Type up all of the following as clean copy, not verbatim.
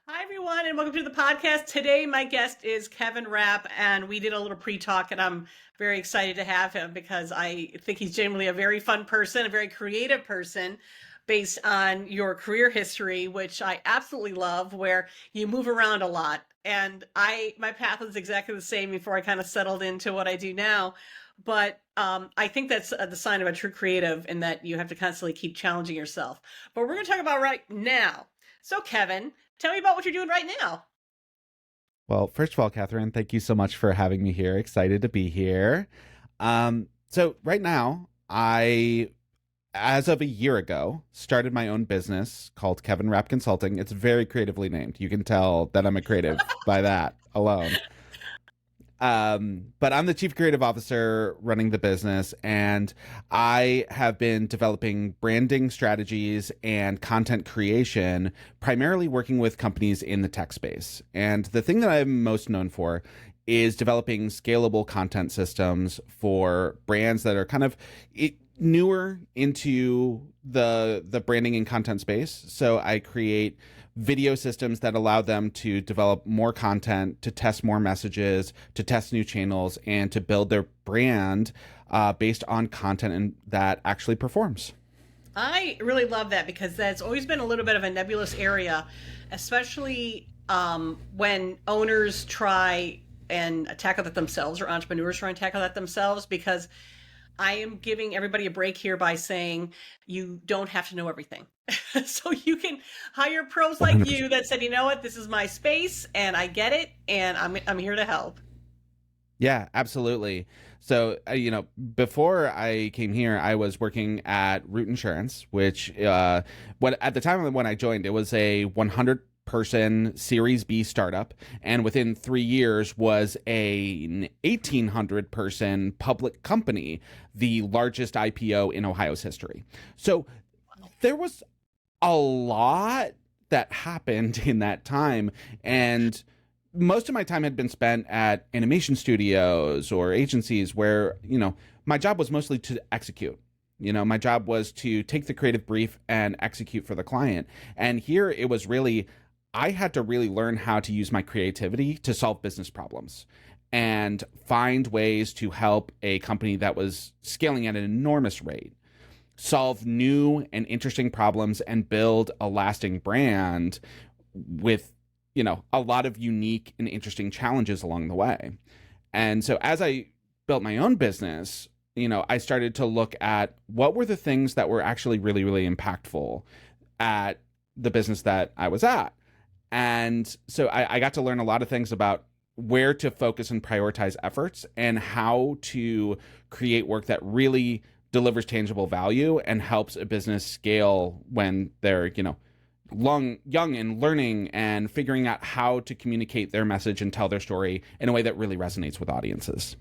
Hi, everyone, and welcome to the podcast. Today, my guest is Kevin Rapp, and we did a little pre-talk, and I'm very excited to have him because I think he's genuinely a very fun person, a very creative person based on your career history, which I absolutely love, where you move around a lot. And my path was exactly the same before I kind of settled into what I do now. But I think that's the sign of a true creative in that you have to constantly keep challenging yourself. But we're going to talk about right now. So, Kevin, tell me about what you're doing right now. Well, first of all, Catherine, thank you so much for having me here. Excited to be here. So right now, as of a year ago, started my own business called Kevin Rapp Consulting. It's very creatively named. You can tell that I'm a creative by that alone. But I'm the chief creative officer running the business, and I have been developing branding strategies and content creation, primarily working with companies in the tech space. And the thing that I'm most known for is developing scalable content systems for brands that are kind of newer into the branding and content space. So I create video systems that allow them to develop more content, to test more messages, to test new channels, and to build their brand based on content that actually performs. I really love that because that's always been a little bit of a nebulous area, especially when owners try and tackle that themselves or entrepreneurs try and tackle that themselves because I am giving everybody a break here by saying you don't have to know everything. So you can hire pros like 100%. you that said, you know what, this is my space and I get it and I'm here to help. Yeah, absolutely. So, before I came here, I was working at Root Insurance, which, when at the time when I joined, it was a 100-person Series B startup, and within 3 years was an 1,800-person public company, the largest IPO in Ohio's history. So, there was a lot that happened in that time, and most of my time had been spent at animation studios or agencies where, my job was mostly to execute. My job was to take the creative brief and execute for the client. And here it was really, I had to really learn how to use my creativity to solve business problems and find ways to help a company that was scaling at an enormous rate solve new and interesting problems and build a lasting brand with a lot of unique and interesting challenges along the way. And so as I built my own business, I started to look at what were the things that were actually really, really impactful at the business that I was at. And so I got to learn a lot of things about where to focus and prioritize efforts and how to create work that really delivers tangible value and helps a business scale when they're, young and learning and figuring out how to communicate their message and tell their story in a way that really resonates with audiences.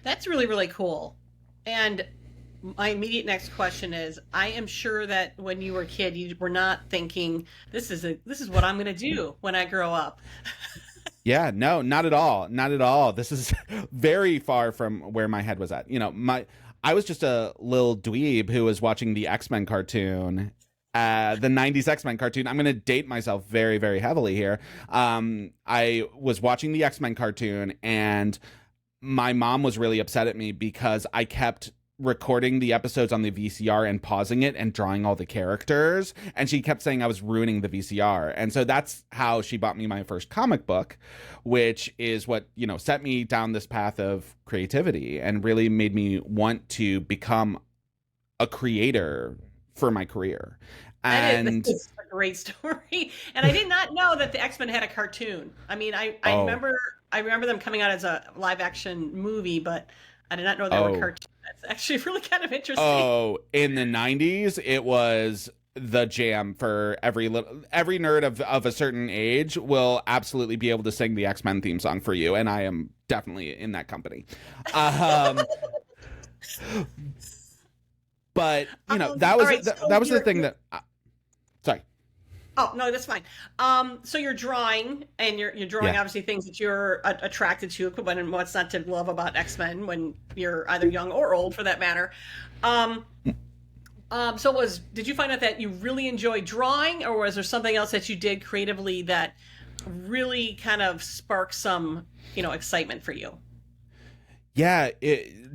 That's really, really cool. And my immediate next question is I am sure that when you were a kid, you were not thinking, this is what I'm going to do when I grow up. Yeah, no, not at all. Not at all. This is very far from where my head was at. I was just a little dweeb who was watching the X-Men cartoon, the 90s X-Men cartoon. I'm going to date myself very, very heavily here. I was watching the X-Men cartoon, and my mom was really upset at me because I kept recording the episodes on the VCR and pausing it and drawing all the characters. And she kept saying I was ruining the VCR. And so that's how she bought me my first comic book, which is what, set me down this path of creativity and really made me want to become a creator for my career. That And is a great story. And I did not know that the X-Men had a cartoon. I mean, oh, I remember them coming out as a live action movie, but I did not know they were oh, cartoons. That's actually really kind of interesting. oh, in the 90s, it was the jam for every nerd of a certain age will absolutely be able to sing the X-Men theme song for you, and I am definitely in that company. Um, but that All was right, that was the thing that sorry. oh no, that's fine. So you're drawing, and you're drawing Yeah. obviously things that you're attracted to. And what's not to love about X-Men when you're either young or old, for that matter. Um, Did you find out that you really enjoy drawing, or was there something else that you did creatively that really kind of sparked some, excitement for you? Yeah,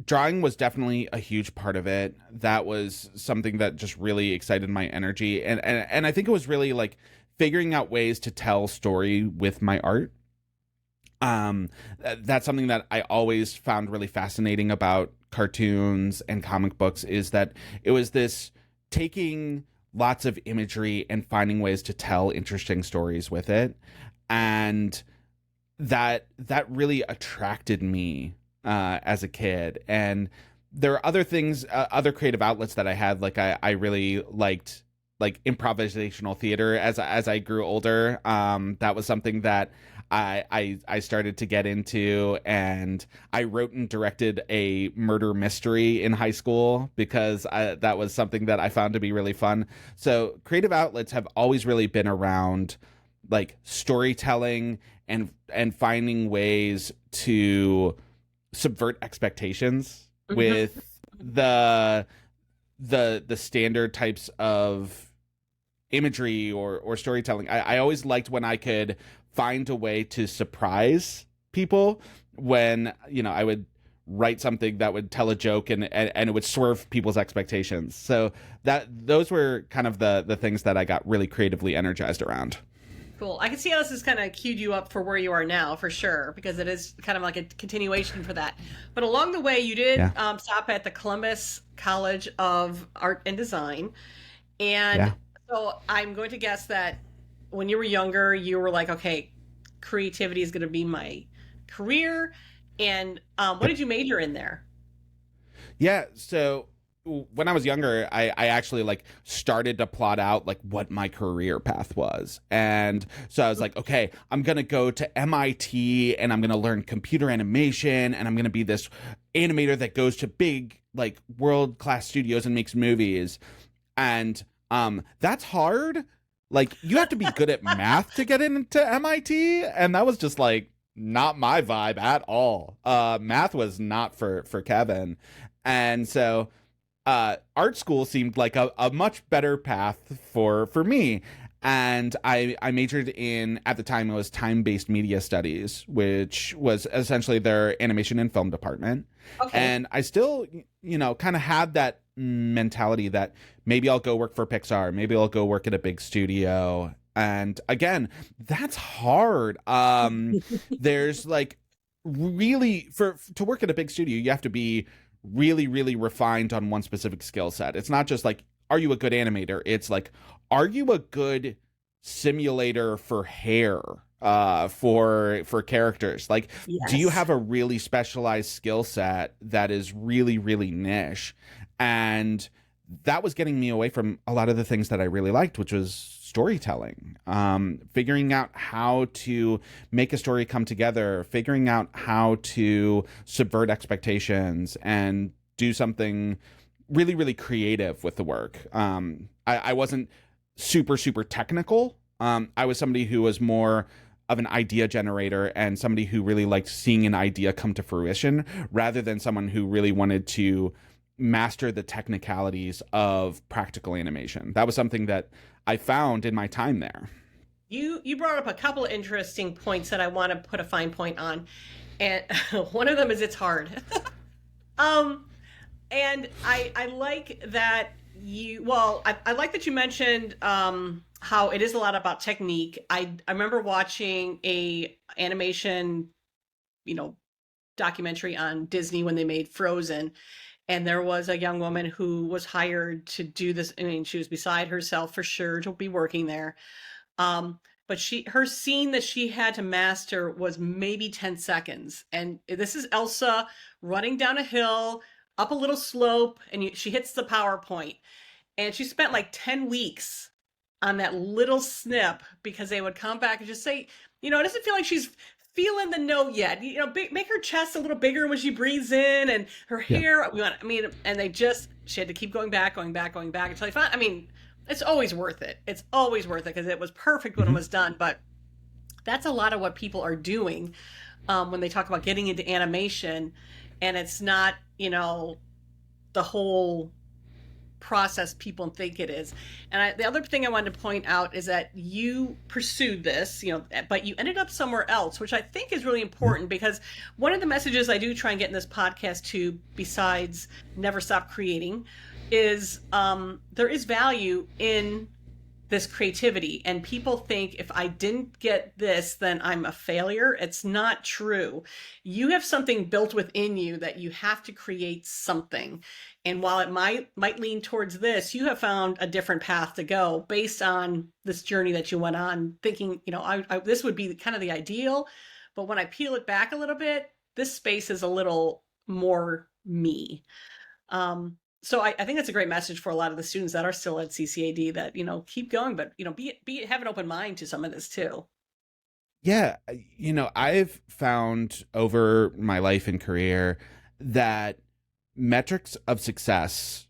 drawing was definitely a huge part of it. That was something that just really excited my energy, and I think it was really like figuring out ways to tell story with my art. That's something that I always found really fascinating about cartoons and comic books, is that it was this taking lots of imagery and finding ways to tell interesting stories with it, and that really attracted me as a kid. And there are other things, other creative outlets that I had. Like I really liked like improvisational theater as I grew older. That was something that I started to get into, and I wrote and directed a murder mystery in high school because that was something that I found to be really fun. So creative outlets have always really been around like storytelling and finding ways to subvert expectations Hmm. with the standard types of imagery or storytelling. I always liked when I could find a way to surprise people when, I would write something that would tell a joke and it would swerve people's expectations. So those were kind of the things that I got really creatively energized around. Cool. I can see how this has kind of queued you up for where you are now, for sure, because it is kind of like a continuation for that. But along the way, you did Yeah. stop at the Columbus College of Art and Design. And Yeah. so I'm going to guess that when you were younger, you were like, okay, creativity is going to be my career. And what Yep. did you major in there? Yeah, so when I was younger, I actually like started to plot out like what my career path was. And so I was like, okay, I'm gonna go to MIT and I'm gonna learn computer animation and I'm gonna be this animator that goes to big like world class studios and makes movies. And that's hard. Like you have to be good at math to get into MIT, and that was just like not my vibe at all. Math was not for Kevin. And so art school seemed like a much better path for me. And I majored in, at the time, it was time-based media studies, which was essentially their animation and film department. Okay. And I still, kind of had that mentality that maybe I'll go work for Pixar, maybe I'll go work at a big studio. And again, that's hard. There's like really, for to work at a big studio, you have to be really, really refined on one specific skill set. It's not just like, are you a good animator? It's like, are you a good simulator for hair? For characters, like, do you Yes. have a really specialized skill set that is really, really niche? And that was getting me away from a lot of the things that I really liked, which was storytelling, figuring out how to make a story come together, figuring out how to subvert expectations and do something really, really creative with the work. I wasn't super, super technical. I was somebody who was more of an idea generator and somebody who really liked seeing an idea come to fruition rather than someone who really wanted to master the technicalities of practical animation. That was something that I found in my time there. You brought up a couple of interesting points that I want to put a fine point on. And one of them is it's hard. Um, and I like that I like that you mentioned how it is a lot about technique. I remember watching a animation, you know, documentary on Disney when they made Frozen, and there was a young woman who was hired to do this. I mean, she was beside herself for sure to be working there. But her scene that she had to master was maybe 10 seconds. And this is Elsa running down a hill, up a little slope, and she hits the PowerPoint. And she spent like 10 weeks on that little snip because they would come back and just say, it doesn't feel like she's feeling the note yet. Make her chest a little bigger when she breathes in, and her Yeah. hair. And she had to keep going back, going back, going back until they found. I mean, it's always worth it. It's always worth it because it was perfect when it Hmm. was done. But that's a lot of what people are doing when they talk about getting into animation, and it's not, the whole process people think it is. And the other thing I wanted to point out is that you pursued this, but you ended up somewhere else, which I think is really important, because one of the messages I do try and get in this podcast too, besides never stop creating, is there is value in this creativity. And people think if I didn't get this, then I'm a failure. It's not true. You have something built within you that you have to create something. And while it might lean towards this, you have found a different path to go based on this journey that you went on, thinking, this would be kind of the ideal. But when I peel it back a little bit, this space is a little more me. So I think that's a great message for a lot of the students that are still at CCAD, that, keep going, but, have an open mind to some of this too. Yeah. I've found over my life and career that metrics of success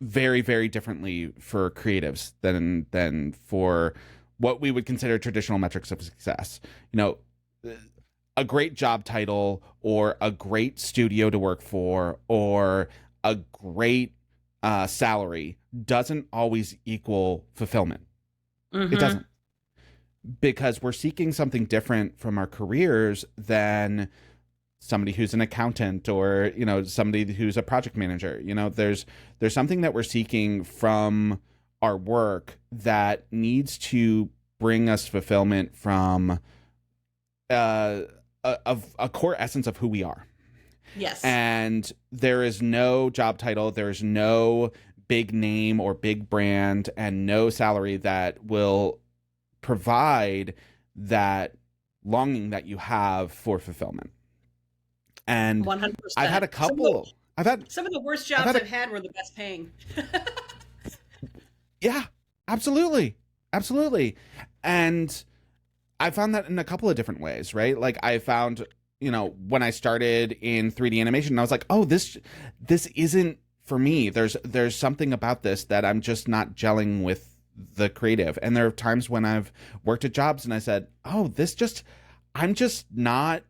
vary very differently for creatives than for what we would consider traditional metrics of success. A great job title, or a great studio to work for, or a great salary doesn't always equal fulfillment. Mm-hmm. It doesn't, because we're seeking something different from our careers than somebody who's an accountant, or somebody who's a project manager. There's something that we're seeking from our work that needs to bring us fulfillment from a core essence of who we are. Yes. And there is no job title, there's no big name or big brand, and no salary that will provide that longing that you have for fulfillment. And 100%. I've had a couple. Some of the worst jobs I've had were the best paying. Yeah, absolutely. Absolutely. And I found that in a couple of different ways, right? Like, I found, when I started in 3D animation, I was like, oh, this isn't for me. There's something about this that I'm just not gelling with the creative. And there are times when I've worked at jobs and I said, oh, I'm just not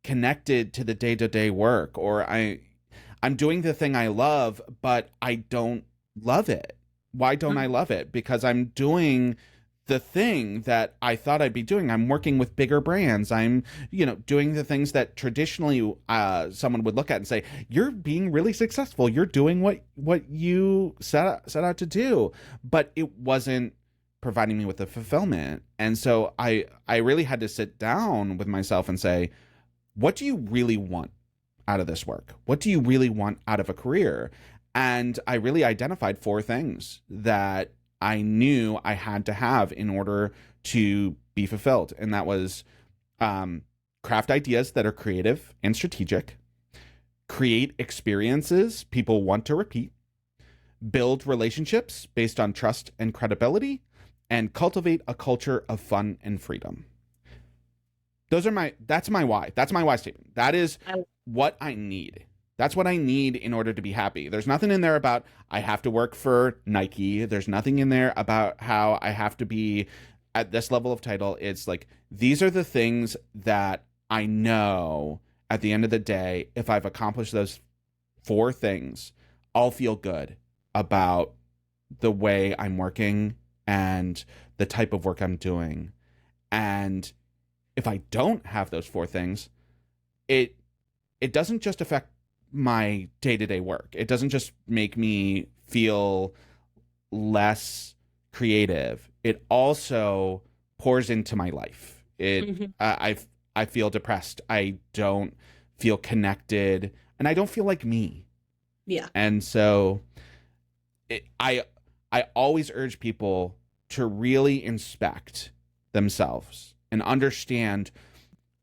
connected to the day-to-day work, or I'm doing the thing I love, but I don't love it. Why don't I love it? Because I'm doing the thing that I thought I'd be doing. I'm working with bigger brands. I'm, doing the things that traditionally someone would look at and say, you're being really successful. You're doing what you set out to do. But it wasn't providing me with the fulfillment. And so I really had to sit down with myself and say, what do you really want out of this work? What do you really want out of a career? And I really identified 4 things that I knew I had to have in order to be fulfilled. And that was craft ideas that are creative and strategic, create experiences people want to repeat, build relationships based on trust and credibility, and cultivate a culture of fun and freedom. That's my why. That's my why statement. That is what I need. That's what I need in order to be happy. There's nothing in there about I have to work for Nike. There's nothing in there about how I have to be at this level of title. It's like, these are the things that I know at the end of the day, if I've accomplished those 4 things, I'll feel good about the way I'm working and the type of work I'm doing. And if I don't have those 4 things, it doesn't just affect my day-to-day work. It doesn't just make me feel less creative. It also pours into my life. I feel depressed. I don't feel connected, and I don't feel like me. Yeah. And so I always urge people to really inspect themselves and understand,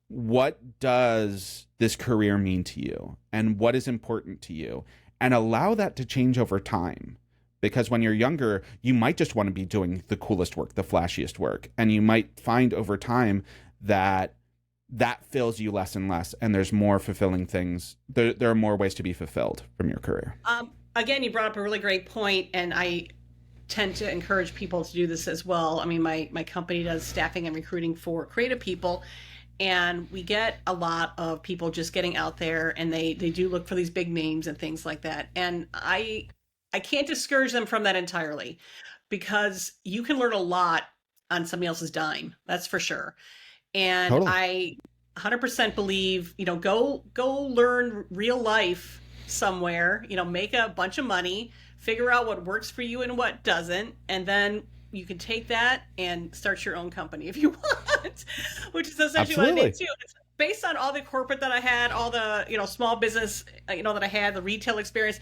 what does this career mean to you, and what is important to you, and allow that to change over time. Because when you're younger, you might just want to be doing the coolest work, the flashiest work, and you might find over time that fills you less and less, and there's more fulfilling things. There are more ways to be fulfilled from your career. Again, you brought up a really great point, and I tend to encourage people to do this as well. I mean, my company does staffing and recruiting for creative people, and we get a lot of people just getting out there, and they do look for these big names and things like that. And I I can't discourage them from that entirely, because you can learn a lot on somebody else's dime. That's for sure. And Totally. I 100% believe, go learn real life somewhere, make a bunch of money, figure out what works for you and what doesn't, and then you can take that and start your own company if you want, which is essentially what I Absolutely. did too. It's based on all the corporate that I had, all the, small business, that I had, the retail experience.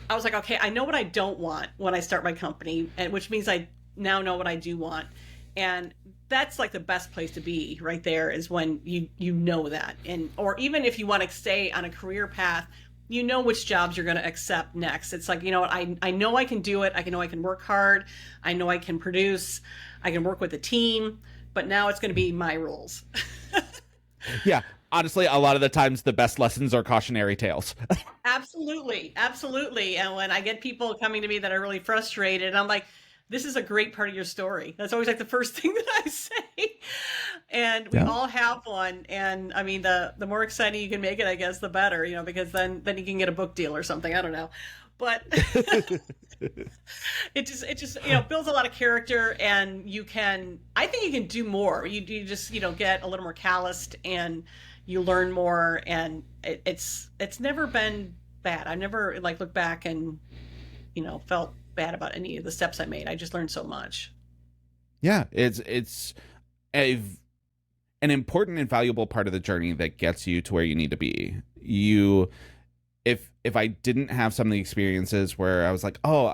I was like, okay, I know what I don't want when I start my company, and which means I now know what I do want. And that's like the best place to be right there, is when you know that. And or even if you want to stay on a career path, you know which jobs you're going to accept next. It's like, what, I know I can do it. I know I can work hard. I know I can produce. I can work with a team, but now it's going to be my rules. Yeah. Honestly, a lot of the times the best lessons are cautionary tales. Absolutely. Absolutely. And when I get people coming to me that are really frustrated, I'm like, this is a great part of your story. That's always like the first thing that I say. And we Yeah. all have one. And I mean, the more exciting you can make it, I guess, the better, because then you can get a book deal or something. I don't know. But it just builds a lot of character, and I think you can do more. You just, get a little more calloused, and you learn more, and it's never been bad. I've never like looked back and, felt bad about any of the steps I made. I just learned so much. Yeah, it's a an important and valuable part of the journey that gets you to where you need to be. If I didn't have some of the experiences where I was like, oh,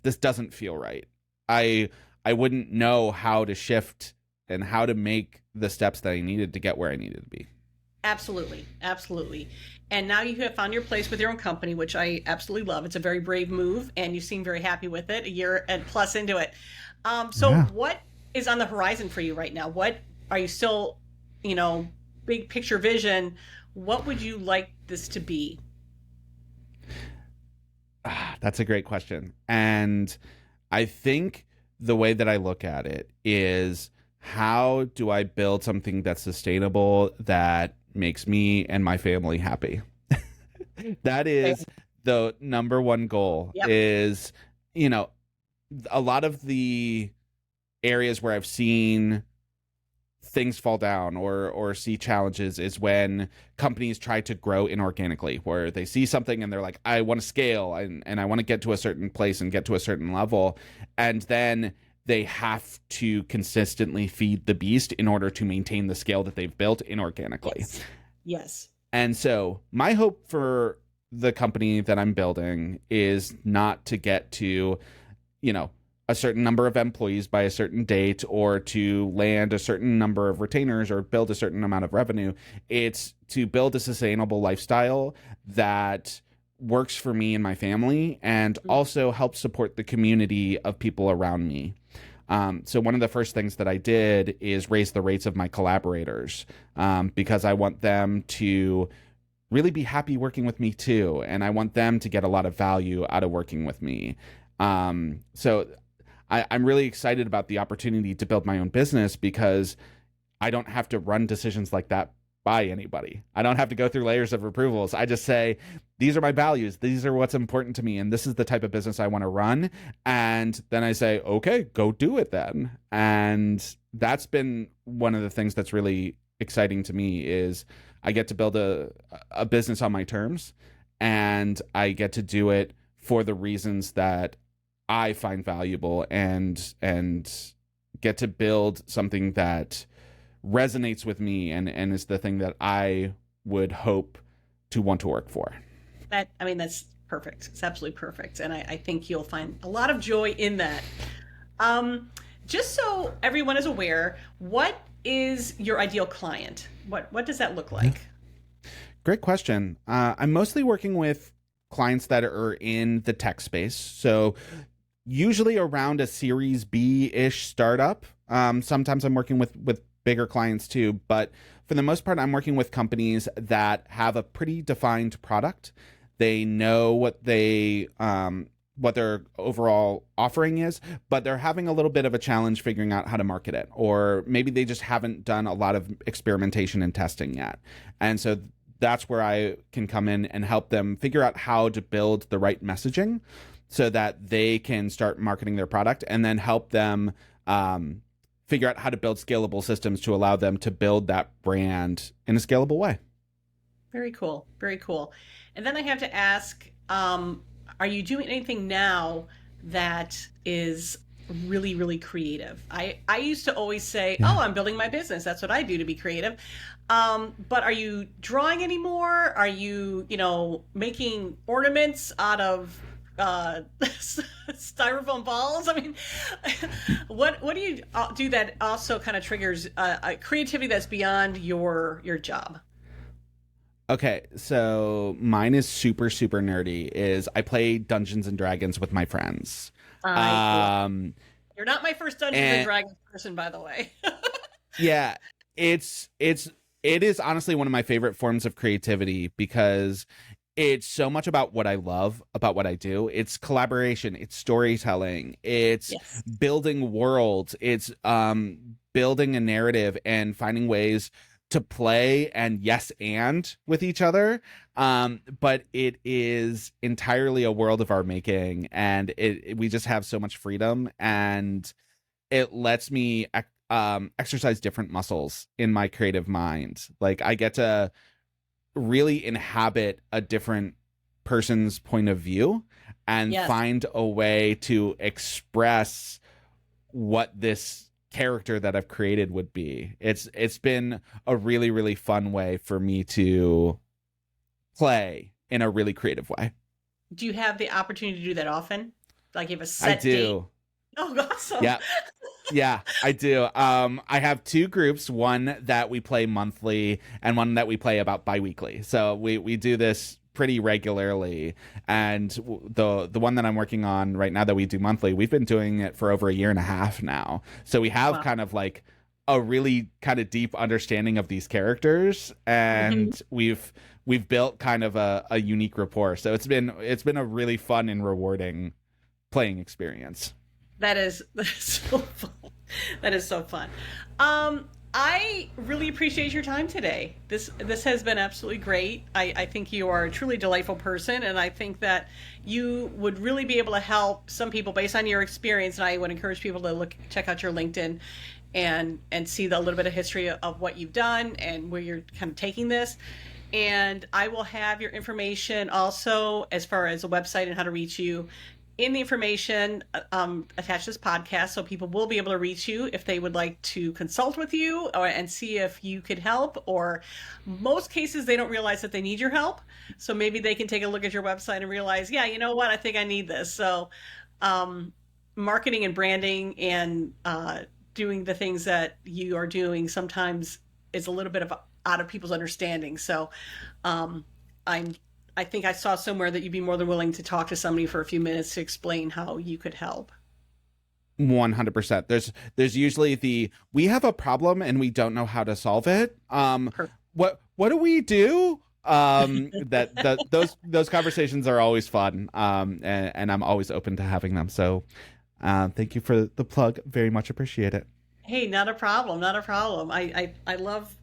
this doesn't feel right, I wouldn't know how to shift and how to make the steps that I needed to get where I needed to be. Absolutely. Absolutely. And now you have found your place with your own company, which I absolutely love. It's a very brave move, and you seem very happy with it, a year and plus into it. So Yeah. what is on the horizon for you right now? What are you still, big picture vision? What would you like this to be? That's a great question. And I think the way that I look at it is, how do I build something that's sustainable, that makes me and my family happy? That Okay. is the number one goal. Yep. Is, you know, a lot of the areas where I've seen things fall down or see challenges is when companies try to grow inorganically, where they see something and they're like, I want to scale, and I want to get to a certain place and get to a certain level, and then they have to consistently feed the beast in order to maintain the scale that they've built inorganically. Yes. Yes. And so my hope for the company that I'm building is not to get to, a certain number of employees by a certain date, or to land a certain number of retainers, or build a certain amount of revenue. It's to build a sustainable lifestyle that works for me and my family, and also helps support the community of people around me. So one of the first things that I did is raise the rates of my collaborators, because I want them to really be happy working with me too, and I want them to get a lot of value out of working with me. So I'm really excited about the opportunity to build my own business, because I don't have to run decisions like that by anybody. I don't have to go through layers of approvals. I just say, these are my values, these are what's important to me, and this is the type of business I want to run. And then I say, okay, go do it then. And that's been one of the things that's really exciting to me, is I get to build a business on my terms, and I get to do it for the reasons that I find valuable, and get to build something that resonates with me, and is the thing that I would hope to want to work for. That's perfect. It's absolutely perfect. And I think you'll find a lot of joy in that. Just so everyone is aware, what is your ideal client? What does that look like? Great question. I'm mostly working with clients that are in the tech space. So usually around a Series B-ish startup. Sometimes I'm working with bigger clients too, but for the most part, I'm working with companies that have a pretty defined product. They know what their overall offering is, but they're having a little bit of a challenge figuring out how to market it, or maybe they just haven't done a lot of experimentation and testing yet. And so that's where I can come in and help them figure out how to build the right messaging, so that they can start marketing their product, and then help them figure out how to build scalable systems to allow them to build that brand in a scalable way. Very cool. Very cool. And then I have to ask, are you doing anything now that is really, really creative? I used to always say, Yeah. oh, I'm building my business. That's what I do to be creative. But are you drawing anymore? Are you, making ornaments out of styrofoam balls? I mean, what do you do that also kind of triggers a creativity that's beyond your job? Okay, so mine is super, super nerdy. Is I play Dungeons and Dragons with my friends. I Um, You're not my first Dungeons and and Dragons person, by the way. yeah, it is honestly one of my favorite forms of creativity because it's so much about what I love about what I do. It's collaboration, it's storytelling, it's Yes. building worlds, it's building a narrative and finding ways to play and yes and with each other. But it is entirely a world of our making, and we just have so much freedom, and it lets me exercise different muscles in my creative mind. Like I get to really inhabit a different person's point of view and Yes. find a way to express what this character that I've created would be. It's been a really, really fun way for me to play in a really creative way. Do you have the opportunity to do that often? Like you have a I set date? do. Oh, awesome. Yeah. Yeah, I do. I have two groups, one that we play monthly and one that we play about biweekly. So we do this pretty regularly. And the one that I'm working on right now that we do monthly, we've been doing it for over a year and a half now. So we have Wow. kind of like a really kind of deep understanding of these characters, Mhm. and we've built kind of a unique rapport. So it's been a really fun and rewarding playing experience. That is so fun. That is so fun. I really appreciate your time today. This has been absolutely great. I think you are a truly delightful person, and I think that you would really be able to help some people based on your experience. And I would encourage people to check out your LinkedIn and see the little bit of history of what you've done and where you're kind of taking this. And I will have your information also as far as a website and how to reach you in the information attached to this podcast, so people will be able to reach you if they would like to consult with you and see if you could help. Or most cases, they don't realize that they need your help, so maybe they can take a look at your website and realize, yeah, you know what, I think I need this. So marketing and branding and doing the things that you are doing sometimes is a little bit of out of people's understanding. So I think I saw somewhere that you'd be more than willing to talk to somebody for a few minutes to explain how you could help. 100%. There's usually we have a problem and we don't know how to solve it. What do we do? Those conversations are always fun. And I'm always open to having them. So thank you for the plug. Very much appreciate it. Hey, not a problem. Not a problem. I love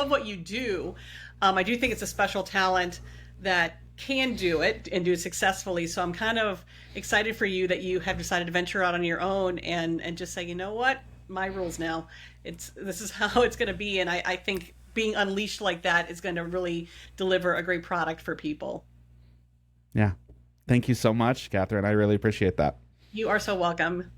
what you do. I do think it's a special talent that can do it and do it successfully. So I'm kind of excited for you that you have decided to venture out on your own and just say, you know what, my rules now. This is how it's going to be. And I think being unleashed like that is going to really deliver a great product for people. Yeah. Thank you so much, Catherine. I really appreciate that. You are so welcome.